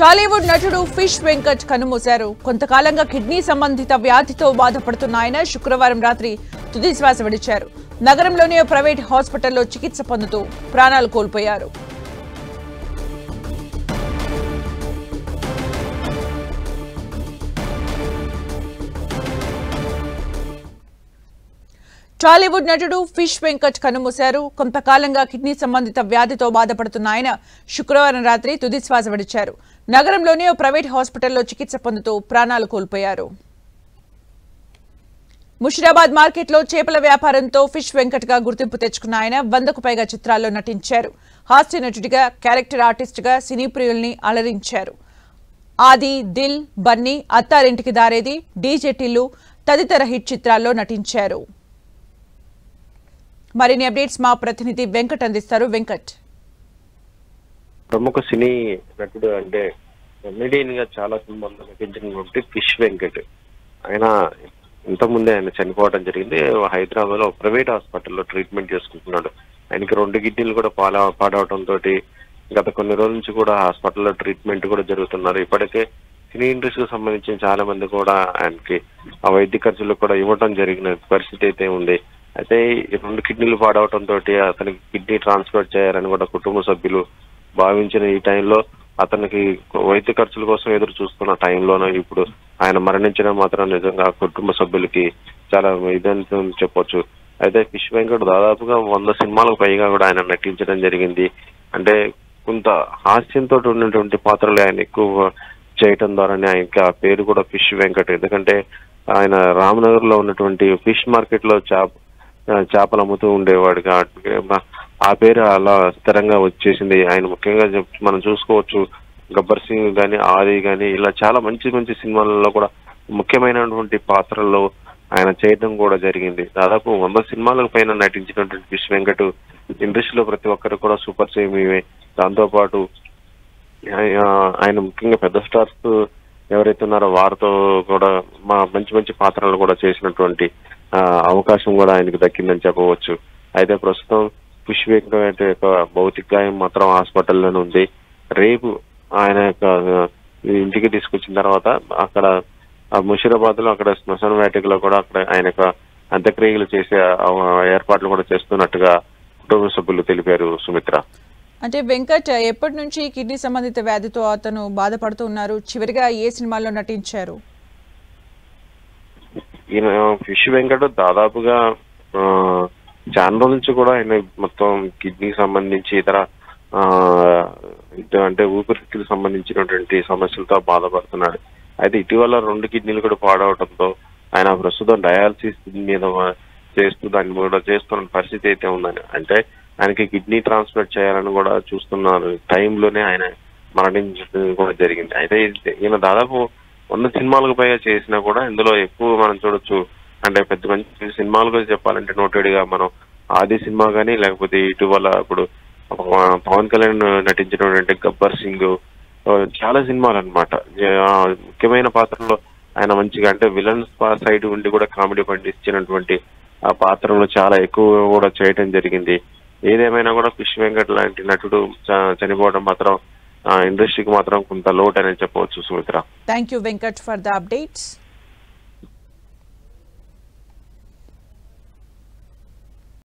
టాలీవుడ్ నటుడు ఫిష్ వెంకట్ కన్నుమూశారు. కొంతకాలంగా కిడ్నీ సంబంధిత వ్యాధితో బాధపడుతున్న ఆయన శుక్రవారం రాత్రి తుది శ్వాస విడిచారు. నగరంలోని ప్రైవేట్ హాస్పిటల్లో చికిత్స పొందుతూ ప్రాణాలు కోల్పోయారు. టాలీవుడ్ నటుడు ఫిష్ వెంకట్ కన్నుమూశారు. కొంతకాలంగా కిడ్నీ సంబంధిత వ్యాధితో బాధపడుతున్న ఆయన శుక్రవారం రాత్రి తుది శ్వాస విడిచారు. నగరంలోని ప్రైవేట్ హాస్పిటల్లో చికిత్స పొందుతూ ప్రాణాలు కోల్పోయారు. ముషిరాబాద్ మార్కెట్లో చేపల వ్యాపారంతో ఫిష్ వెంకట్ గా గుర్తింపు తెచ్చుకున్న ఆయన 100కు పైగా చిత్రాల్లో నటించారు. హాస్య నటుడిగా, క్యారెక్టర్ ఆర్టిస్ట్ గా సినీ ప్రియుల్ని అలరించారు. ఆది, దిల్, బన్నీ, అత్తారింటికి దారేది, డీజే టిల్లు తదితర హిట్ చిత్రాల్లో నటించారు. మరిన్ని అప్డేట్స్ మా ప్రతినిధి వెంకట్ అందిస్తారు. వెంకట్, ప్రముఖ సినీ నటుడు అంటే కమెడియన్ గా చాలా సినిమాల్లో నటించినటువంటి ఫిష్ వెంకట్ ఆయన ఇంతకుముందే ఆయన చనిపోవడం జరిగింది. హైదరాబాద్ లో ప్రైవేట్ హాస్పిటల్లో ట్రీట్మెంట్ చేసుకుంటున్నాడు. ఆయనకి 2 కిడ్నీలు కూడా పాడవడంతో గత కొన్ని రోజుల నుంచి కూడా హాస్పిటల్లో ట్రీట్మెంట్ కూడా జరుగుతున్నారు. ఇప్పటికే సినీ ఇండస్ట్రీకి సంబంధించిన చాలా మంది కూడా ఆయనకి ఆ వైద్య ఖర్చులు కూడా ఇవ్వడం జరిగిన పరిస్థితి అయితే ఉంది. అయితే 2 కిడ్నీలు పాడవడంతో అతనికి కిడ్నీ ట్రాన్స్ఫర్ చేయాలని కూడా కుటుంబ సభ్యులు భావించిన ఈ టైంలో అతనికి వైద్య ఖర్చుల కోసం ఎదురు చూస్తున్న టైంలోనే ఇప్పుడు ఆయన మరణించడం మాత్రం నిజంగా కుటుంబ సభ్యులకి చాలా ఇదని చెప్పొచ్చు. అయితే ఫిష్ వెంకట్ దాదాపుగా 100 సినిమాలకు పైగా కూడా ఆయన నటించడం జరిగింది. అంటే కొంత హాస్యంతో ఉన్నటువంటి పాత్రలు ఆయన ఎక్కువ చేయటం ద్వారానే ఆయనకి ఆ పేరు కూడా ఫిష్ వెంకట్. ఎందుకంటే ఆయన రామనగర్ లో ఉన్నటువంటి ఫిష్ మార్కెట్ లో చేపలు అమ్ముతూ ఉండేవాడు. ఆ పేరు అలా స్థిరంగా వచ్చేసింది. ఆయన ముఖ్యంగా మనం చూసుకోవచ్చు, గబ్బర్ సింగ్ గాని, ఆది గాని ఇలా చాలా మంచి మంచి సినిమాలలో కూడా ముఖ్యమైనటువంటి పాత్రల్లో ఆయన చేయడం కూడా జరిగింది. దాదాపు 100 సినిమాలకు పైన నటించినటువంటి ఫిష్ వెంకట్ ఇండస్ట్రీలో ప్రతి ఒక్కరు కూడా సూపర్ సేమివే. దాంతో పాటు ఆయన ముఖ్యంగా పెద్ద స్టార్స్ ఎవరైతే ఉన్నారో వారితో కూడా మంచి మంచి పాత్రలు కూడా చేసినటువంటి అవకాశం కూడా ఆయనకు దక్కిందని చెప్పవచ్చు. అయితే ప్రస్తుతం ఫిష్ వెంకట్ యొక్క భౌతిక గాయం మాత్రం హాస్పిటల్లోనే ఉంది. రేపు ఆయన యొక్క ఇంటికి తీసుకొచ్చిన తర్వాత అక్కడ ముషిరాబాద్ లో అక్కడ శ్మశాన వేటలో కూడా అక్కడ ఆయన యొక్క అంత్యక్రియలు చేసే ఏర్పాట్లు కూడా చేస్తున్నట్టుగా కుటుంబ సభ్యులు తెలిపారు. సుమిత్ర, అంటే వెంకట్ ఎప్పటి నుంచి కిడ్నీ సంబంధిత వ్యాధితో అతను బాధపడుతూ ఉన్నారు? చివరిగా ఏ సినిమాల్లో నటించారు? ఈయన ఫిష్ వెంకట్ దాదాపుగా చాలా రోజుల నుంచి కూడా ఆయన మొత్తం కిడ్నీకి సంబంధించి ఇతర అంటే ఊపిరితిత్తులకు సంబంధించినటువంటి సమస్యలతో బాధపడుతున్నాడు. అయితే ఇటీవల 2 కిడ్నీలు కూడా పాడవడంతో ఆయన ప్రస్తుతం డయాలసిస్ మీద దాన్ని కూడా చేస్తున్న పరిస్థితి అయితే ఉందని, అంటే ఆయనకి కిడ్నీ ట్రాన్స్ఫర్ చేయాలని కూడా చూస్తున్నారు టైంలోనే ఆయన మరణించడం కూడా జరిగింది. అయితే ఈయన దాదాపు 100 సినిమాలకు పైగా చేసినా కూడా ఇందులో ఎక్కువ మనం చూడొచ్చు. అంటే పెద్ద మంచి సినిమాలు కూడా చెప్పాలంటే నోటెడ్గా మనం ఆది సినిమా కానీ, లేకపోతే ఇటీవల ఇప్పుడు పవన్ కళ్యాణ్ నటించినటువంటి గబ్బర్ సింగ్, చాలా సినిమాలు అనమాట. ముఖ్యమైన పాత్రలో ఆయన మంచిగా అంటే విలన్ సైడ్ ఉండి కూడా కామెడీ పండించినటువంటి ఆ పాత్రలో చాలా ఎక్కువ కూడా చేయడం జరిగింది. ఏదేమైనా కూడా ఫిష్ వెంకట్ లాంటి నటుడు చనిపోవడం మాత్రం ఇండస్ట్రీకి మాత్రం కొంత లోటు అని చెప్పవచ్చు. Sumitra, thank you Venkat for the updates.